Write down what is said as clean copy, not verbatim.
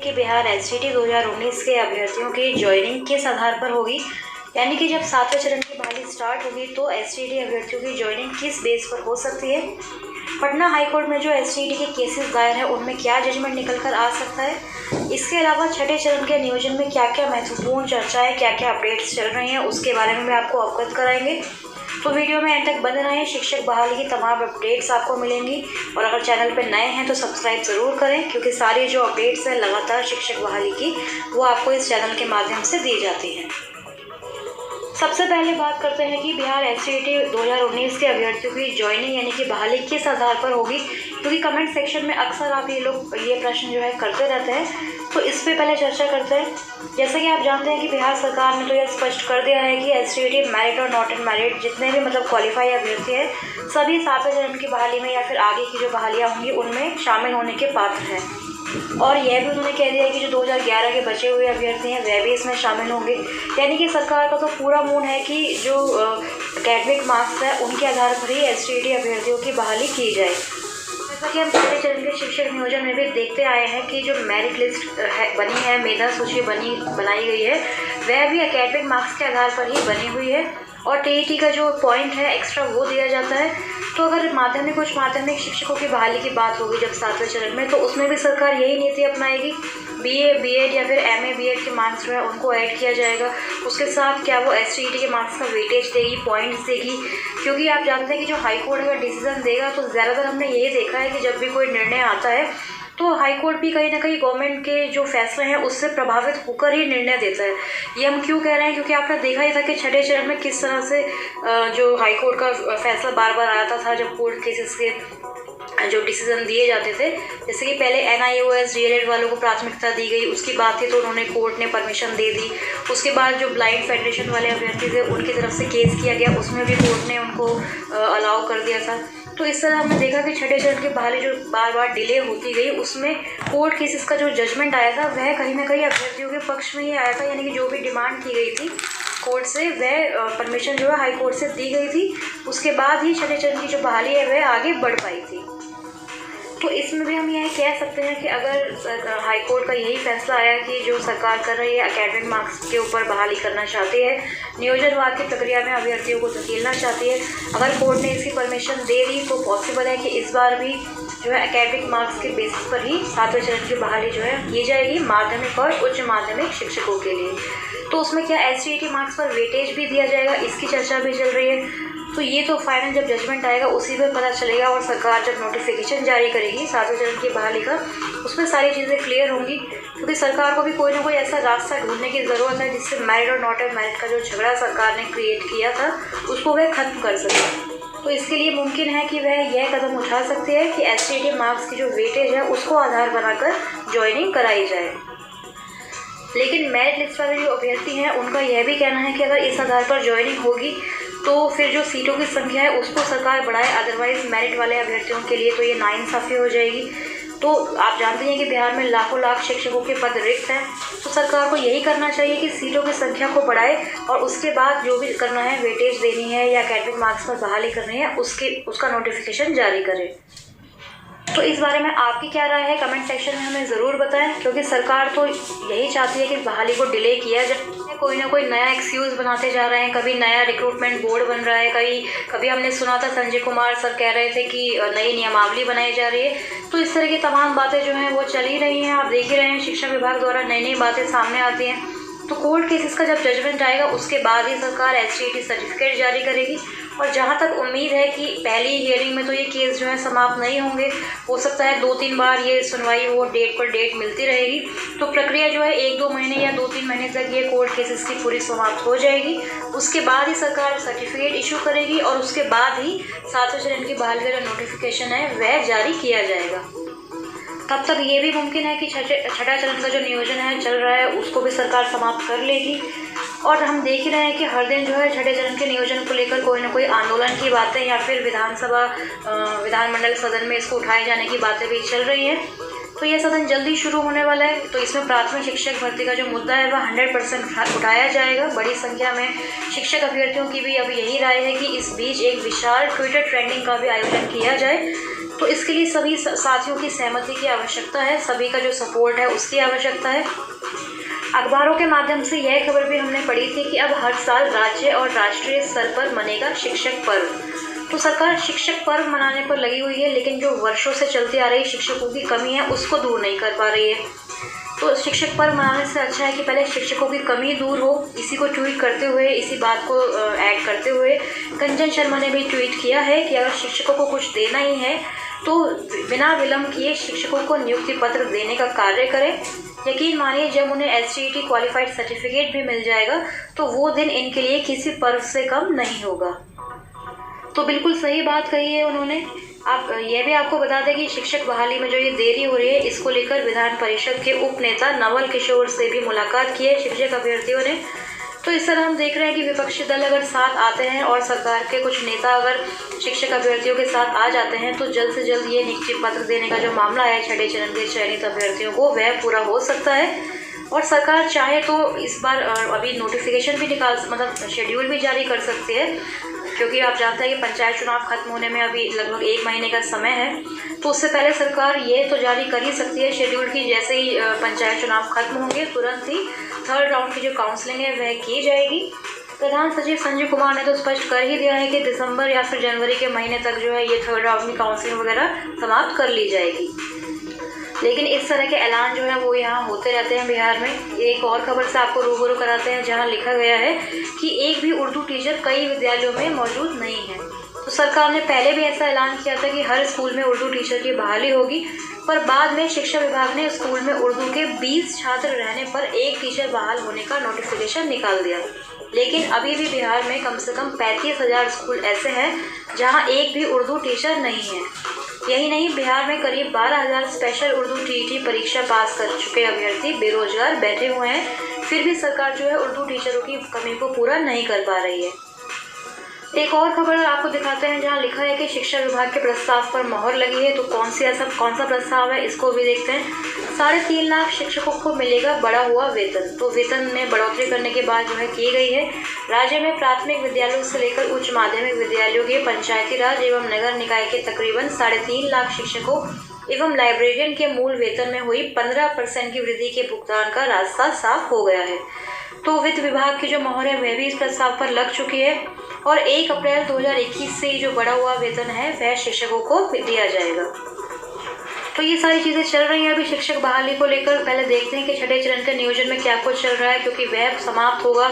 कि बिहार एसटीटी 2019 के अभ्यर्थियों की ज्वाइनिंग किस आधार पर होगी, यानी कि जब 7वें चरण की बहाली स्टार्ट होगी तो एसटीटी अभ्यर्थियों की ज्वाइनिंग किस बेस पर हो सकती है। पटना हाईकोर्ट में जो एसटीटी के केसेस दायर है उनमें क्या जजमेंट निकल कर आ सकता है। इसके अलावा छठे चरण के नियोजन में क्या क्या महत्वपूर्ण चर्चाएं, क्या क्या अपडेट्स चल रही हैं, उसके बारे में आपको अवगत कराएंगे। तो वीडियो में एंड तक बने रहें। शिक्षक बहाली की तमाम अपडेट्स आपको मिलेंगी और अगर चैनल पर नए हैं तो सब्सक्राइब ज़रूर करें, क्योंकि सारी जो अपडेट्स हैं लगातार शिक्षक बहाली की वो आपको इस चैनल के माध्यम से दी जाती हैं। सबसे पहले बात करते हैं कि बिहार एसटीटी 2019 के अभ्यर्थियों की ज्वाइनिंग यानी कि बहाली किस आधार पर होगी, क्योंकि कमेंट सेक्शन में अक्सर आप ये प्रश्न जो है करते रहते हैं। तो इस पे पहले चर्चा करते हैं। जैसे कि आप जानते हैं कि बिहार सरकार ने तो यह स्पष्ट कर दिया है कि एसटीटी मेरिट और नॉट इन मेरिट जितने भी क्वालिफाई अभ्यर्थी हैं सभी 7वें चरण की बहाली में या फिर आगे की जो बहालियाँ होंगी उनमें शामिल होने के पात्र हैं। और यह भी उन्होंने कह दिया है कि जो 2011 के बचे हुए अभ्यर्थी हैं वह भी इसमें शामिल होंगे। यानी कि सरकार का तो पूरा मूड है कि जो एकेडमिक मार्क्स है उनके आधार पर ही एसटीटी अभ्यर्थियों की बहाली की जाए। जैसा कि हम पहले चरण के शिक्षक नियोजन में भी देखते आए हैं कि जो मेरिट लिस्ट बनी है, मेधा सूची बनाई गई है, वह भी एकेडमिक मार्क्स के आधार पर ही बनी हुई है और टीईटी का जो पॉइंट है एक्स्ट्रा वो दिया जाता है। तो अगर उच्च माध्यमिक शिक्षकों की बहाली की बात होगी जब 7वें चरण में, तो उसमें भी सरकार यही नीति अपनाएगी। बीए, बीएड या फिर एमए, बीएड के मार्क्स जो है उनको ऐड किया जाएगा। उसके साथ क्या वो एसटीटी के मार्क्स का वेटेज देगी, पॉइंट्स देगी, क्योंकि आप जानते हैं कि जो हाईकोर्ट अगर डिसीजन देगा तो ज़्यादातर हमने यही देखा है कि जब भी कोई निर्णय आता है तो हाईकोर्ट भी कहीं ना कहीं गवर्नमेंट के जो फैसले हैं उससे प्रभावित होकर ही निर्णय देता है। ये हम क्यों कह रहे हैं, क्योंकि आपने देखा ही था कि छठे चरण में किस तरह से जो हाईकोर्ट का फैसला बार बार आता था जब कोर्ट केसेस के जो डिसीजन दिए जाते थे। जैसे कि पहले एनआईओएस डीएलएड वालों को प्राथमिकता दी गई, उसकी बात थी तो उन्होंने कोर्ट ने परमिशन दे दी। उसके बाद जो ब्लाइंड फेडरेशन वाले अभ्यर्थी थे उनकी तरफ से केस किया गया, उसमें भी कोर्ट ने उनको अलाउ कर दिया था। तो इस तरह हमने देखा कि छठे चरण की बहाली जो बार बार डिले होती गई उसमें कोर्ट केसेस का जो जजमेंट आया था वह कहीं ना कहीं अभ्यर्थियों के पक्ष में ही आया था। यानी कि जो भी डिमांड की गई थी कोर्ट से वह परमिशन जो है हाई कोर्ट से दी गई थी। उसके बाद ही छठे चरण की जो बहाली है वह आगे बढ़ पाई थी। तो इसमें भी हम यह कह सकते हैं कि अगर हाई कोर्ट का यही फैसला आया कि जो सरकार कर रही है एकेडमिक मार्क्स के ऊपर बहाली करना चाहती है, नियोजनवाद की प्रक्रिया में अभ्यर्थियों को धकेलना चाहती है, अगर कोर्ट ने इसकी परमिशन दे दी तो पॉसिबल है कि इस बार भी जो है एकेडमिक मार्क्स के बेसिस पर ही 7वें चरण की बहाली जो है की जाएगी माध्यमिक और उच्च माध्यमिक शिक्षकों के लिए। तो उसमें क्या एसटीटी मार्क्स पर वेटेज भी दिया जाएगा, इसकी चर्चा भी चल रही है। तो ये तो फाइनल जब जजमेंट आएगा उसी पर पता चलेगा और सरकार जब नोटिफिकेशन जारी करेगी 7वें चरण की बहाली का उसमें सारी चीज़ें क्लियर होंगी, क्योंकि सरकार को भी कोई ना कोई ऐसा रास्ता ढूंढने की ज़रूरत है जिससे मेरिट और नॉट मेरिट का जो झगड़ा सरकार ने क्रिएट किया था उसको वह खत्म कर सके। तो इसके लिए मुमकिन है कि वह यह कदम उठा सकती है कि एसटीटी मार्क्स की जो वेटेज है उसको आधार बनाकर ज्वाइनिंग कराई जाए। लेकिन मेरिट लिस्ट वाले जो अभ्यर्थी हैं उनका यह भी कहना है कि अगर इस आधार पर ज्वाइनिंग होगी तो फिर जो सीटों की संख्या है उसको सरकार बढ़ाए, अदरवाइज मेरिट वाले अभ्यर्थियों के लिए तो ये नाइंसाफ़ी हो जाएगी। तो आप जानते हैं कि बिहार में लाखों लाख शिक्षकों के पद रिक्त हैं, तो सरकार को यही करना चाहिए कि सीटों की संख्या को बढ़ाए और उसके बाद जो भी करना है, वेटेज देनी है या एकेडमिक मार्क्स पर बहाली करनी है, उसका नोटिफिकेशन जारी करे। तो इस बारे में आपकी क्या राय है कमेंट सेक्शन में हमें ज़रूर बताएं, क्योंकि सरकार तो यही चाहती है कि बहाली को डिले किया जाए। कोई ना कोई नया एक्सक्यूज़ बनाते जा रहे हैं, कभी नया रिक्रूटमेंट बोर्ड बन रहा है, कभी हमने सुना था संजय कुमार सर कह रहे थे कि नई नियमावली बनाई जा रही है। तो इस तरह की तमाम बातें जो हैं वो चल ही रही हैं। आप देख ही रहे हैं शिक्षा विभाग द्वारा नई नई बातें सामने आती हैं। तो कोर्ट केसेस का जब जजमेंट आएगा उसके बाद ही सरकार एसटीटी सर्टिफिकेट जारी करेगी। और जहाँ तक उम्मीद है कि पहली हियरिंग में तो ये केस जो है समाप्त नहीं होंगे, हो सकता है 2-3 बार ये सुनवाई हो, डेट पर डेट मिलती रहेगी। तो प्रक्रिया जो है 1-2 महीने या 2-3 महीने तक ये कोर्ट केसेस की पूरी समाप्त हो जाएगी। उसके बाद ही सरकार सर्टिफिकेट इशू करेगी और उसके बाद ही 7वें चरण की बहाली का जो नोटिफिकेशन है वह जारी किया जाएगा। तब तक ये भी मुमकिन है कि छठा चरण का जो नियोजन है चल रहा है उसको भी सरकार समाप्त कर लेगी। और हम देख ही रहे हैं कि हर दिन जो है छठे चरण के नियोजन को लेकर कोई ना कोई आंदोलन की बातें या फिर विधानमंडल सदन में इसको उठाए जाने की बातें भी चल रही हैं। तो ये सदन जल्दी शुरू होने वाला है, तो इसमें प्राथमिक शिक्षक भर्ती का जो मुद्दा है वह 100% उठाया जाएगा। बड़ी संख्या में शिक्षक अभ्यर्थियों की भी अब यही राय है कि इस बीच एक विशाल ट्विटर ट्रेंडिंग का भी आयोजन किया जाए, तो इसके लिए सभी साथियों की सहमति की आवश्यकता है, सभी का जो सपोर्ट है उसकी आवश्यकता है। अखबारों के माध्यम से यह खबर भी हमने पढ़ी थी कि अब हर साल राज्य और राष्ट्रीय स्तर पर मनेगा शिक्षक पर्व। तो सरकार शिक्षक पर्व मनाने पर लगी हुई है, लेकिन जो वर्षों से चलती आ रही शिक्षकों की कमी है उसको दूर नहीं कर पा रही है। तो शिक्षक पर्व मनाने से अच्छा है कि पहले शिक्षकों की कमी दूर हो। इसी को ट्वीट करते हुए, इसी बात को ऐड करते हुए कंचन शर्मा ने भी ट्वीट किया है कि अगर शिक्षकों को कुछ देना ही है तो बिना विलंब किए शिक्षकों को नियुक्ति पत्र देने का कार्य करें। यकीन मानिए जब उन्हें SGT क्वालिफाइड सर्टिफिकेट भी मिल जाएगा तो वो दिन इनके लिए किसी पर्व से कम नहीं होगा। तो बिल्कुल सही बात कही है उन्होंने। आप ये भी आपको बता दें कि शिक्षक बहाली में जो ये देरी हो रही है इसको लेकर विधान परिषद के उप नेता नवल किशोर से भी मुलाकात की है शिक्षक अभ्यर्थियों ने। तो इस तरह हम देख रहे हैं कि विपक्षी दल अगर साथ आते हैं और सरकार के कुछ नेता अगर शिक्षक अभ्यर्थियों के साथ आ जाते हैं तो जल्द से जल्द ये नियुक्ति पत्र देने का जो मामला है छठे चरण के चयनित अभ्यर्थियों को वह पूरा हो सकता है। और सरकार चाहे तो इस बार अभी नोटिफिकेशन भी मतलब शेड्यूल भी जारी कर सकती है, क्योंकि आप जानते हैं कि पंचायत चुनाव खत्म होने में अभी लगभग 1 महीने का समय है। तो उससे पहले सरकार ये तो जारी कर ही सकती है शेड्यूल की जैसे ही पंचायत चुनाव खत्म होंगे तुरंत ही 3rd राउंड की जो काउंसलिंग है वह की जाएगी। प्रधान सचिव संजय कुमार ने तो स्पष्ट कर ही दिया है कि दिसंबर या फिर जनवरी के महीने तक जो है ये 3rd राउंड की काउंसलिंग वगैरह समाप्त कर ली जाएगी। लेकिन इस तरह के ऐलान जो है वो यहाँ होते रहते हैं बिहार में। एक और खबर से आपको रूबरू कराते हैं जहाँ लिखा गया है कि एक भी उर्दू टीचर कई विद्यालयों में मौजूद नहीं है। तो सरकार ने पहले भी ऐसा ऐलान किया था कि हर स्कूल में उर्दू टीचर की बहाली होगी, पर बाद में शिक्षा विभाग ने स्कूल में उर्दू के 20 छात्र रहने पर एक टीचर बहाल होने का नोटिफिकेशन निकाल दिया। लेकिन अभी भी बिहार में कम से कम 35,000 स्कूल ऐसे हैं जहाँ एक भी उर्दू टीचर नहीं है। यही नहीं, बिहार में करीब 12,000 स्पेशल उर्दू TET परीक्षा पास कर चुके अभ्यर्थी बेरोजगार बैठे हुए हैं। फिर भी सरकार जो है उर्दू टीचरों की कमी को पूरा नहीं कर पा रही है। एक और खबर आपको दिखाते हैं जहां लिखा है कि शिक्षा विभाग के प्रस्ताव पर मोहर लगी है। तो कौन सा प्रस्ताव है इसको भी देखते हैं। 3.5 लाख शिक्षकों को मिलेगा बढ़ा हुआ वेतन। तो वेतन में बढ़ोतरी करने के बाद जो है की गई है। राज्य में प्राथमिक विद्यालयों से लेकर उच्च माध्यमिक विद्यालयों के पंचायती राज एवं नगर निकाय के तकरीबन 3.5 लाख शिक्षकों एवं लाइब्रेरियन के मूल वेतन में हुई 15% की वृद्धि के भुगतान का रास्ता साफ हो गया है। तो वित्त विभाग की जो मोहर है वह भी इस प्रस्ताव पर लग चुकी है और 1 अप्रैल 2021 से जो बढ़ा हुआ वेतन है वह शिक्षकों को दिया जाएगा। तो ये सारी चीज़ें चल रही हैं अभी शिक्षक बहाली को लेकर। पहले देखते हैं कि छठे चरण के नियोजन में क्या कुछ चल रहा है, क्योंकि वह समाप्त होगा